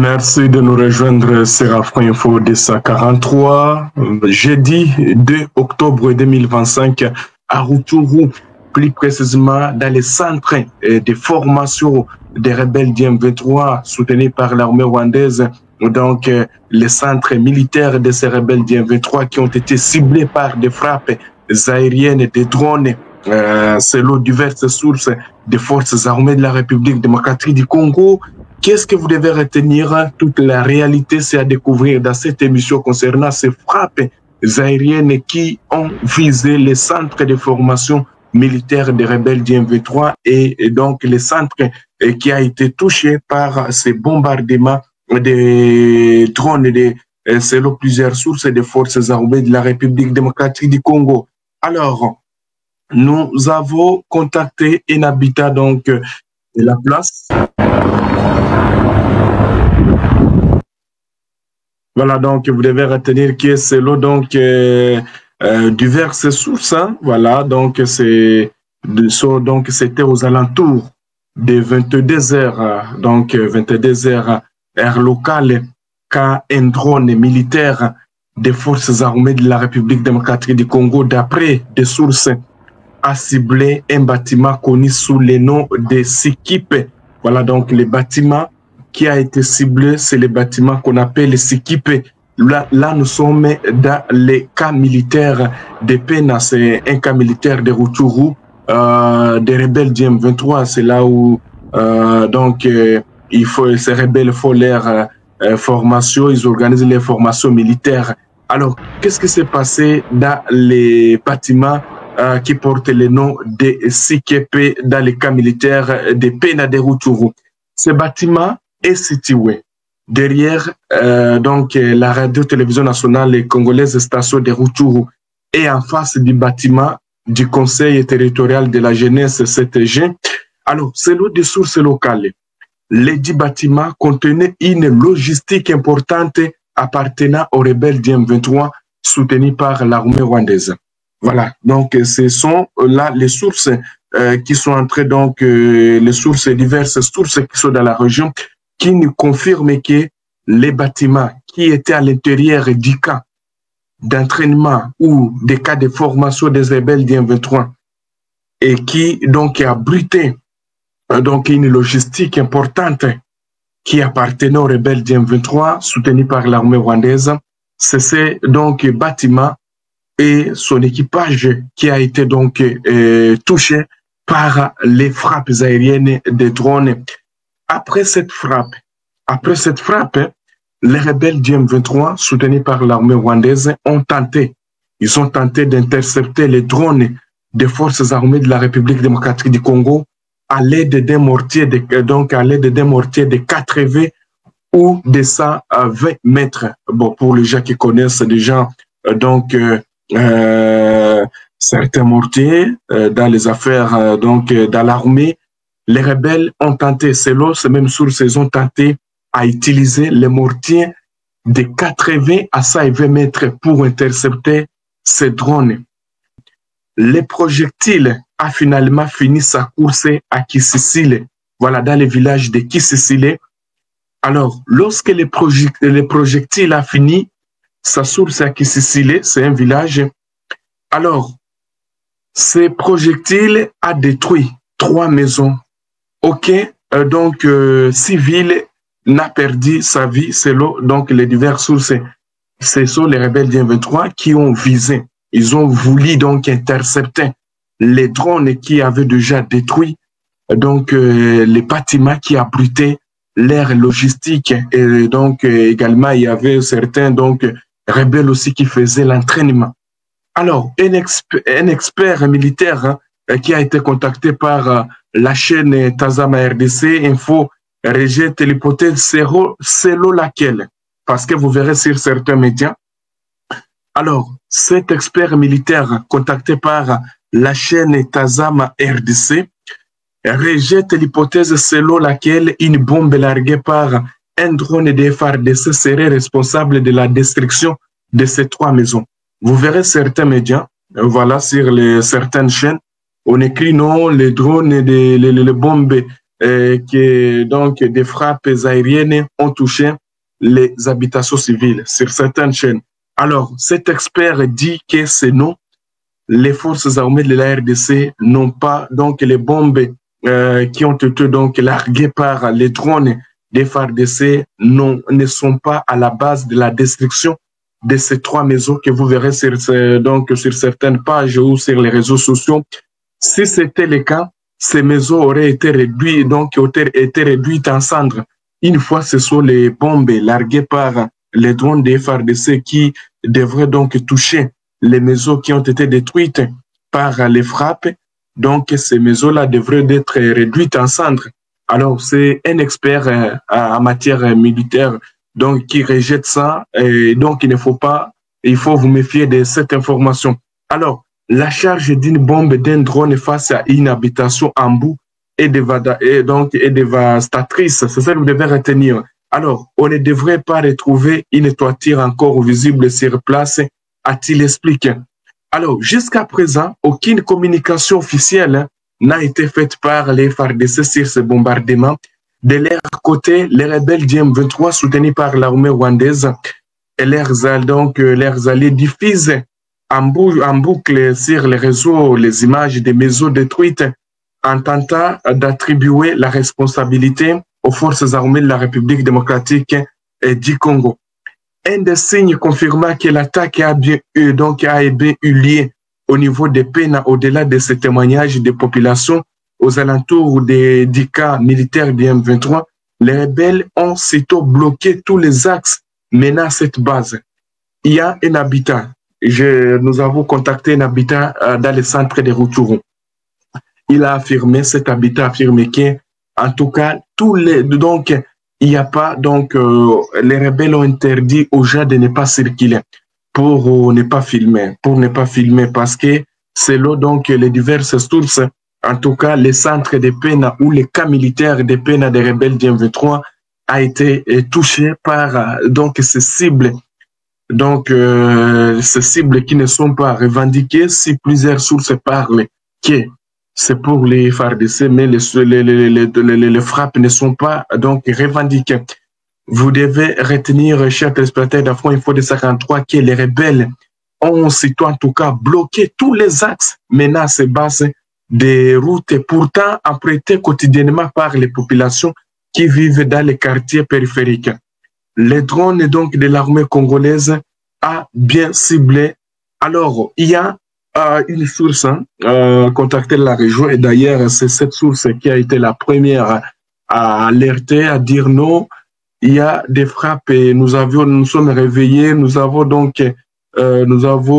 Merci de nous rejoindre, Séraphin Info 243, jeudi 2 octobre 2025 à Rutshuru, plus précisément dans les centres de formation des rebelles du M23 soutenus par l'armée rwandaise. Donc, les centres militaires de ces rebelles du M23 qui ont été ciblés par des frappes aériennes, des drones, selon diverses sources des forces armées de la République démocratique du Congo. Qu'est-ce que vous devez retenir? Toute la réalité, c'est à découvrir dans cette émission concernant ces frappes aériennes qui ont visé les centres de formation militaire des rebelles du M23 et donc les centres qui a été touché par ces bombardements des drones selon plusieurs sources des forces armées de la République démocratique du Congo. Alors, nous avons contacté un habitat donc de la place. Voilà, donc vous devez retenir que c'est l'eau donc diverses sources. Hein, voilà, donc donc c'était aux alentours de 22 heures, donc 22 heures heure locale, quand un drone militaire des forces armées de la République démocratique du Congo, d'après des sources, a ciblé un bâtiment connu sous le nom de Sikipe. Voilà donc les bâtiments qui a été ciblé, c'est les bâtiments qu'on appelle les Sikipe. Là, nous sommes dans les camps militaires de Pena, c'est un camp militaire de Rutshuru, des rebelles du M23. C'est là où ces rebelles font leur formation, ils organisent les formations militaires. Alors, qu'est-ce qui s'est passé dans les bâtiments qui portent le nom de Sikipe dans les camps militaires de Pena de Rutshuru? Ce bâtiment est situé derrière la radio-télévision nationale congolaise station de Rutshuru et en face du bâtiment du Conseil territorial de la jeunesse CTG. Alors, selon des sources locales, les 10 bâtiments contenaient une logistique importante appartenant aux rebelles du M23 soutenus par l'armée rwandaise. Voilà, donc ce sont là les sources qui sont entrées, donc les sources, diverses sources qui sont dans la région, qui nous confirment que les bâtiments qui étaient à l'intérieur du camp d'entraînement ou des cas de formation des rebelles du M23 et qui donc abritaient donc une logistique importante qui appartenait aux rebelles du M23 soutenus par l'armée rwandaise, c'est ces donc bâtiments et son équipage qui a été donc touché par les frappes aériennes des drones. Après cette frappe, les rebelles du M23, soutenus par l'armée rwandaise, ont tenté d'intercepter les drones des forces armées de la République démocratique du Congo à l'aide d'un mortier de 4V ou de 120 mètres. Bon, pour les gens qui connaissent déjà certains mortiers dans les affaires dans l'armée, les rebelles ont tenté, selon ces mêmes sources, ils ont tenté à utiliser les mortiers de 80 à 120 mètres pour intercepter ces drones. Les projectiles a finalement fini sa course à Kisisile, voilà, dans le village de Kisisile. Alors, lorsque les projectiles a fini sa source à Kisisile, c'est un village. Alors, ces projectiles a détruit 3 maisons. Aucun civil n'a perdu sa vie selon donc les diverses sources. Ce sont les rebelles du M23 qui ont visé. Ils ont voulu donc intercepter les drones qui avaient déjà détruit les bâtiments qui abritaient l'air logistique. Et donc également il y avait certains rebelles aussi qui faisaient l'entraînement. Alors un expert militaire qui a été contacté par la chaîne Tazama RDC Info rejette l'hypothèse selon laquelle, parce que vous verrez sur certains médias, alors cet expert militaire contacté par la chaîne Tazama RDC rejette l'hypothèse selon laquelle une bombe larguée par un drone de FARDC serait responsable de la destruction de ces 3 maisons. Vous verrez certains médias, voilà, sur certaines chaînes, on écrit non, les drones et les bombes que donc des frappes aériennes ont touché les habitations civiles sur certaines chaînes. Alors, cet expert dit que c'est non, les forces armées de la RDC n'ont pas donc les bombes qui ont été donc larguées par les drones des FARDC ne sont pas à la base de la destruction de ces 3 maisons que vous verrez sur certaines pages ou sur les réseaux sociaux. Si c'était le cas, ces maisons auraient été réduites, en cendres. Une fois ce sont les bombes larguées par les drones des FARDC qui devraient donc toucher les maisons qui ont été détruites par les frappes. Donc, ces maisons-là devraient être réduites en cendres. Alors, c'est un expert en matière militaire donc qui rejette ça. Et donc, il faut vous méfier de cette information. Alors, la charge d'une bombe d'un drone face à une habitation en bout est dévastatrice. C'est ça que vous devez retenir. Alors, on ne devrait pas retrouver une toiture encore visible sur place, a-t-il expliqué. Alors, jusqu'à présent, aucune communication officielle n'a été faite par les FARDC sur ce bombardement. De leur côté, les rebelles du M23 soutenus par l'armée rwandaise et leurs alliés diffusent en boucle sur les réseaux les images des maisons détruites en tentant d'attribuer la responsabilité aux forces armées de la République démocratique du Congo. Un des signes confirmant que l'attaque a bien eu lieu au niveau des peines au-delà de ces témoignages des populations aux alentours du camp militaire du M23, les rebelles ont sitôt bloqué tous les axes menant à cette base. Il y a un habitant. Nous avons contacté un habitant dans le centre de Rutshuru. Cet habitant a affirmé que, en tout cas, il n'y a pas, les rebelles ont interdit aux gens de ne pas circuler pour ne pas filmer parce que selon donc les diverses sources, en tout cas, les centres de peine ou les camps militaires de peine des rebelles du M23 a été touché par ces cibles. Ces cibles qui ne sont pas revendiquées, si plusieurs sources parlent que c'est pour les FARDC, mais les frappes ne sont pas revendiquées. Vous devez retenir, chers téléspectateurs d'Afro Info de 53, que les rebelles ont en tout cas bloqué tous les axes menant à ces bases des routes pourtant empruntées quotidiennement par les populations qui vivent dans les quartiers périphériques. Les drones de l'armée congolaise a bien ciblé. Alors, il y a une source contactée la région et d'ailleurs c'est cette source qui a été la première à alerter, à dire non, il y a des frappes et nous sommes réveillés, nous avons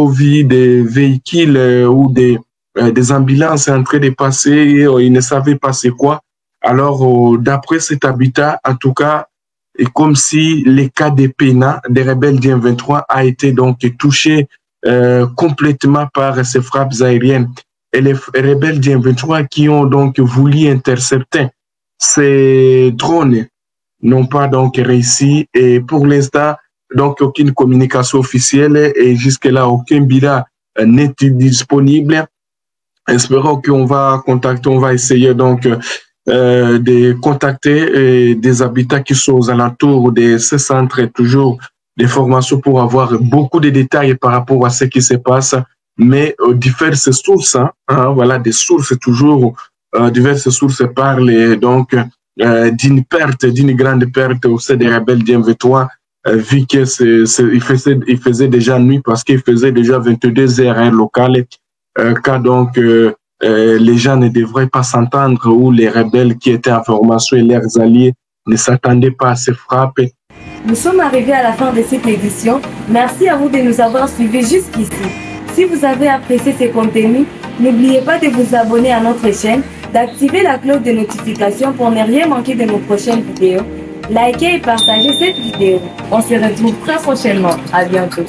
vu des véhicules ou des ambulances en train de passer et ils ne savaient pas c'est quoi. Alors, d'après cet habitat, en tout cas, et comme si les cas des PENA, des rebelles du M23, a été touché complètement par ces frappes aériennes. Et les rebelles du M23 qui ont voulu intercepter ces drones n'ont pas réussi. Et pour l'instant, aucune communication officielle et jusque-là, aucun bilan n'est disponible. Espérons qu'on va essayer de contacter des habitants qui sont aux alentours de ce centre et toujours des formations pour avoir beaucoup de détails par rapport à ce qui se passe, mais diverses sources, des sources toujours, diverses sources parlent d'une grande perte au sein des rebelles du M23, vu que il faisait déjà nuit parce qu'il faisait déjà 22 heures locales, quand les gens ne devraient pas s'entendre ou les rebelles qui étaient en formation et leurs alliés ne s'attendaient pas à ces frappes. Nous sommes arrivés à la fin de cette édition. Merci à vous de nous avoir suivis jusqu'ici. Si vous avez apprécié ces contenus, n'oubliez pas de vous abonner à notre chaîne, d'activer la cloche de notification pour ne rien manquer de nos prochaines vidéos. Likez et partagez cette vidéo. On se retrouve très prochainement. À bientôt.